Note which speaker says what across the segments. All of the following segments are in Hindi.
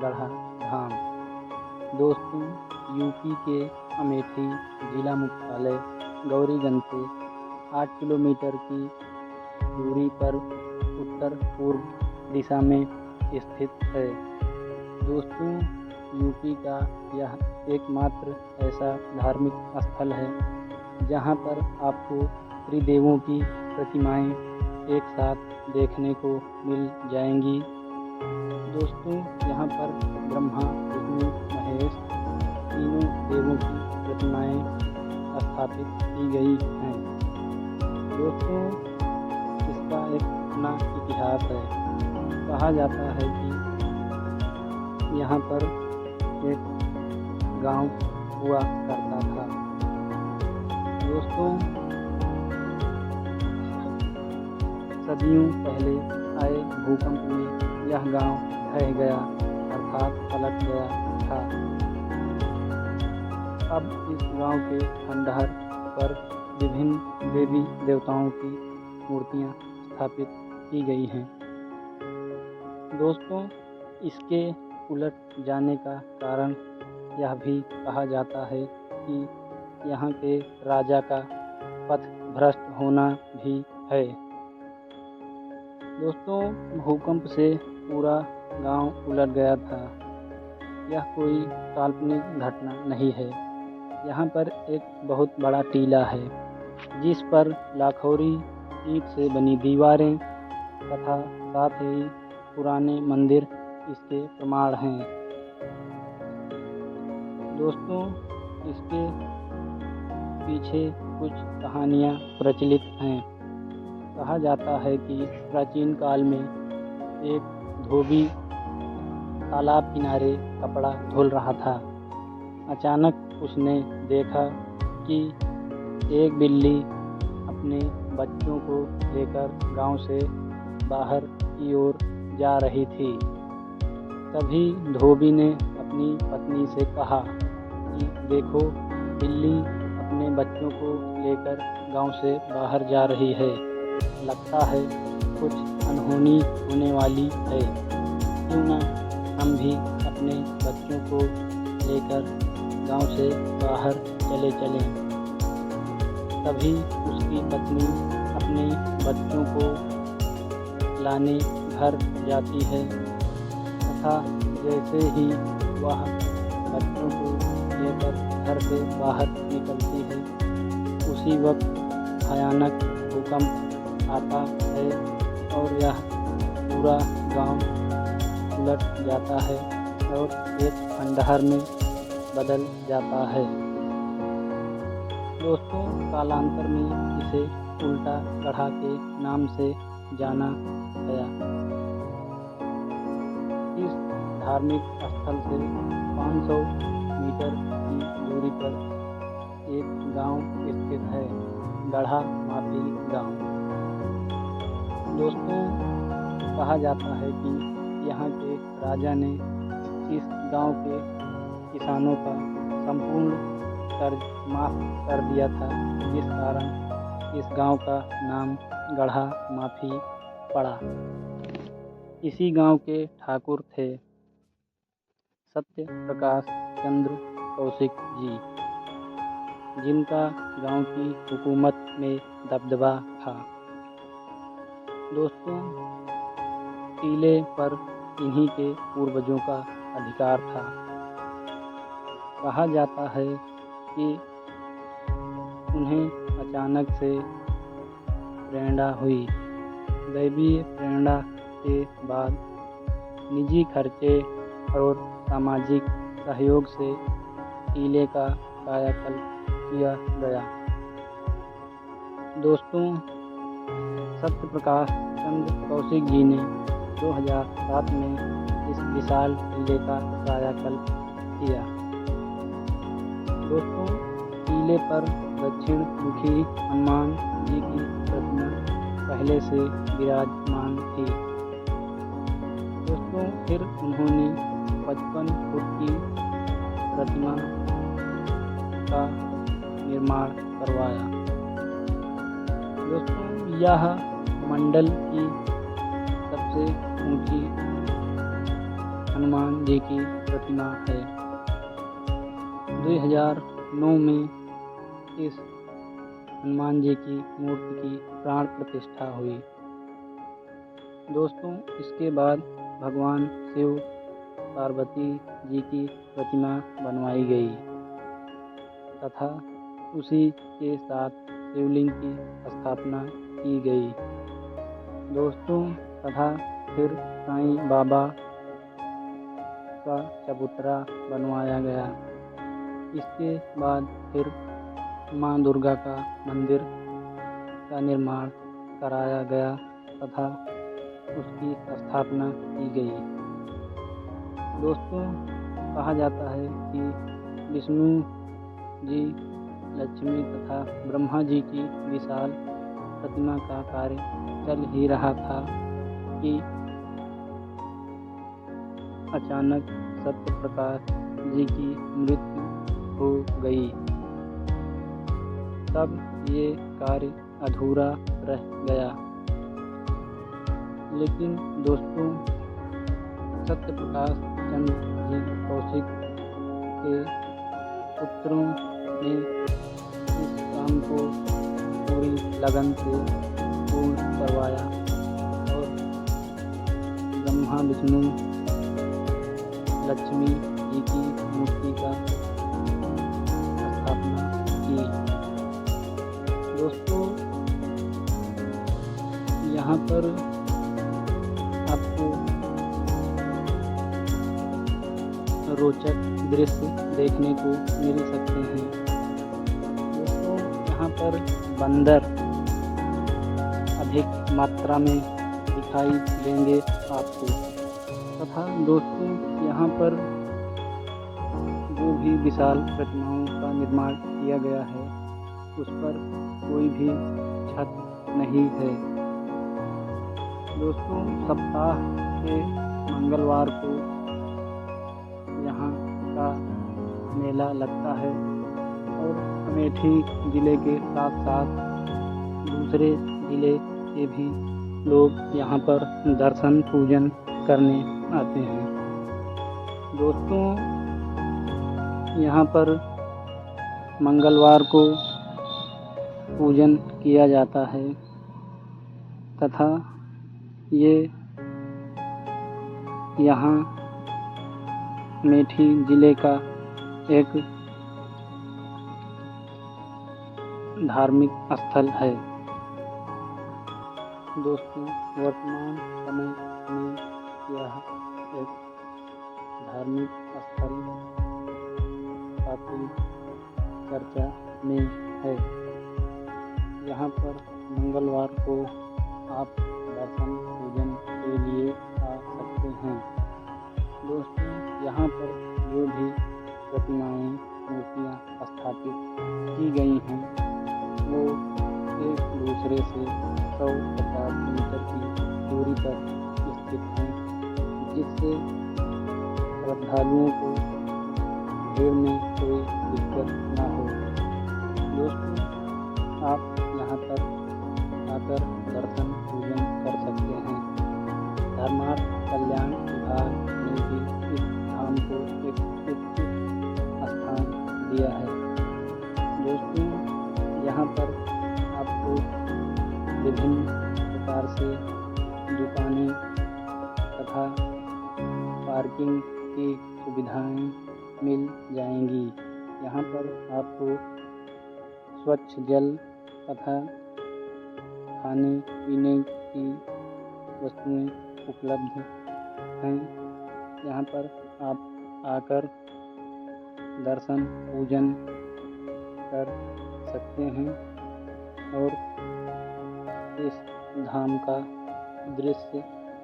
Speaker 1: गढ़ा धाम। दोस्तों, यूपी के अमेठी जिला मुख्यालय गौरीगंज से 8 किलोमीटर की दूरी पर उत्तर पूर्व दिशा में स्थित है। दोस्तों, यूपी का यह एकमात्र ऐसा धार्मिक स्थल है जहां पर आपको त्रिदेवों की प्रतिमाएं एक साथ देखने को मिल जाएंगी। दोस्तों, यहाँ पर ब्रह्मा, विष्णु, महेश तीनों देवों की प्रतिमाएं स्थापित की गई हैं। दोस्तों, इसका एक अपना इतिहास है। कहा जाता है कि यहाँ पर एक गांव हुआ करता था। दोस्तों, सदियों पहले आए भूकंप में यह गांव ढह गया अर्थात पलट गया था। अब इस गांव के खंडहर पर विभिन्न देवी देवताओं की मूर्तियां स्थापित की गई हैं। दोस्तों, इसके उलट जाने का कारण यह भी कहा जाता है कि यहाँ के राजा का पथ भ्रष्ट होना भी है। दोस्तों, भूकंप से पूरा गांव उलट गया था। यह कोई काल्पनिक घटना नहीं है। यहाँ पर एक बहुत बड़ा टीला है जिस पर लाखोरी ईंट से बनी दीवारें तथा साथ ही पुराने मंदिर इसके प्रमाण हैं। दोस्तों, इसके पीछे कुछ कहानियाँ प्रचलित हैं। कहा जाता है कि प्राचीन काल में एक धोबी तालाब किनारे कपड़ा धुल रहा था। अचानक उसने देखा कि एक बिल्ली अपने बच्चों को लेकर गांव से बाहर की ओर जा रही थी। तभी धोबी ने अपनी पत्नी से कहा कि देखो, बिल्ली अपने बच्चों को लेकर गांव से बाहर जा रही है। लगता है कुछ अनहोनी होने वाली है। क्यों ना हम भी अपने बच्चों को लेकर गांव से बाहर चले चलें। तभी उसकी पत्नी अपने बच्चों को लाने घर जाती है तथा जैसे ही वह बच्चों को लेकर घर से बाहर निकलती है, उसी वक्त भयानक भूकंप आता है और यह पूरा गांव उलट जाता है और एक खंडहर में बदल जाता है। दोस्तों, कालांतर में इसे उल्टा गढ़ा के नाम से जाना गया। इस धार्मिक स्थल से 500 मीटर की दूरी पर एक गांव स्थित है, गढ़ा माफी गांव। दोस्तों, कहा जाता है कि यहाँ के राजा ने इस गांव के किसानों का संपूर्ण कर्ज माफ कर दिया था, जिस कारण इस गांव का नाम गढ़ा माफी पड़ा। इसी गांव के ठाकुर थे सत्य प्रकाश चंद्र कौशिक जी, जिनका गांव की हुकूमत में दबदबा था। दोस्तों, टीले पर इन्हीं के पूर्वजों का अधिकार था। कहा जाता है कि उन्हें अचानक से प्रेरणा हुई। दैवीय प्रेरणा के बाद निजी खर्चे और सामाजिक सहयोग से टीले का कायाकल्प किया गया। दोस्तों, सत्य प्रकाश चंद्र कौशिक जी ने 2007 में इस विशाल टीले का कायाकल्प किया। दोस्तों, टीले पर दक्षिण मुखी हनुमान जी की प्रतिमा पहले से विराजमान थी। दोस्तों, फिर उन्होंने 55 फुट की प्रतिमा का निर्माण करवाया। दोस्तों, यह मंडल की सबसे ऊंची हनुमान जी की प्रतिमा है। 2009 में इस हनुमान जी की मूर्ति की प्राण प्रतिष्ठा हुई। दोस्तों, इसके बाद भगवान शिव पार्वती जी की प्रतिमा बनवाई गई तथा उसी के साथ शिवलिंग की स्थापना की गई। दोस्तों, तथा फिर साईं बाबा का चबूतरा बनवाया गया। इसके बाद फिर माँ दुर्गा का मंदिर का निर्माण कराया गया तथा उसकी स्थापना की गई। दोस्तों, कहा जाता है कि विष्णु जी, लक्ष्मी तथा ब्रह्मा जी की विशाल प्रतिमा का कार्य चल ही रहा था कि अचानक सत्यप्रकाश जी की मृत्यु हो गई। तब ये कार्य अधूरा रह गया। लेकिन दोस्तों, सत्यप्रकाश चंद्र जी कौशिक के पुत्रों ने इस काम को पूरी लगन से पूर्ण करवाया और ब्रह्मा विष्णु लक्ष्मी जी की मूर्ति का स्थापना की। दोस्तों, यहाँ पर आपको रोचक दृश्य देखने को मिल सकते हैं। दोस्तों, यहाँ पर बंदर अधिक मात्रा में दिखाई देंगे आपको तथा दोस्तों, यहाँ पर जो भी विशाल प्रतिमाओं का निर्माण किया गया है उस पर कोई भी छत नहीं है। दोस्तों, सप्ताह के मंगलवार को यहाँ का मेला लगता है और अमेठी ज़िले के साथ साथ दूसरे ज़िले के भी लोग यहाँ पर दर्शन पूजन करने आते हैं। दोस्तों, यहाँ पर मंगलवार को पूजन किया जाता है तथा ये यहाँ अमेठी ज़िले का एक धार्मिक स्थल है। दोस्तों, वर्तमान समय में यह एक धार्मिक स्थल काफ़ी चर्चा में है। यहाँ पर मंगलवार को आप दर्शन पूजन के लिए आ सकते हैं। दोस्तों, यहाँ पर जो भी प्रतिमाएँ मूर्तियाँ स्थापित की गई हैं वो एक दूसरे से 150 मीटर की दूरी पर स्थित हैं, जिससे श्रद्धालुओं को भीड़ में कोई दिक्कत ना हो। दोस्तों, आप यहाँ पर आकर दर्शन पूजन कर सकते हैं। धर्मार्थ कल्याण विभाग ने भी इस धाम को एक उच्च स्थान दिया है। दोस्तों, यहाँ पर आपको विभिन्न प्रकार से दुकानें तथा पार्किंग की सुविधाएं मिल जाएंगी। यहाँ पर आपको स्वच्छ जल तथा खाने पीने की वस्तुएं उपलब्ध हैं। यहाँ पर आप आकर दर्शन पूजन कर सकते हैं और इस धाम का दृश्य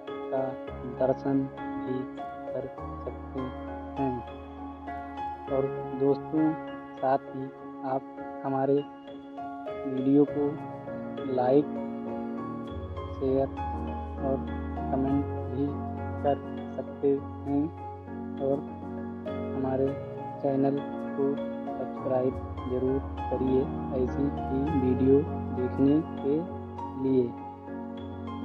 Speaker 1: का दर्शन भी कर सकते हैं। और दोस्तों, साथ ही आप हमारे वीडियो को लाइक, शेयर और कमेंट भी कर सकते हैं और हमारे चैनल को सब्सक्राइब ज़रूर करिए ऐसी ही वीडियो देखने के लिए।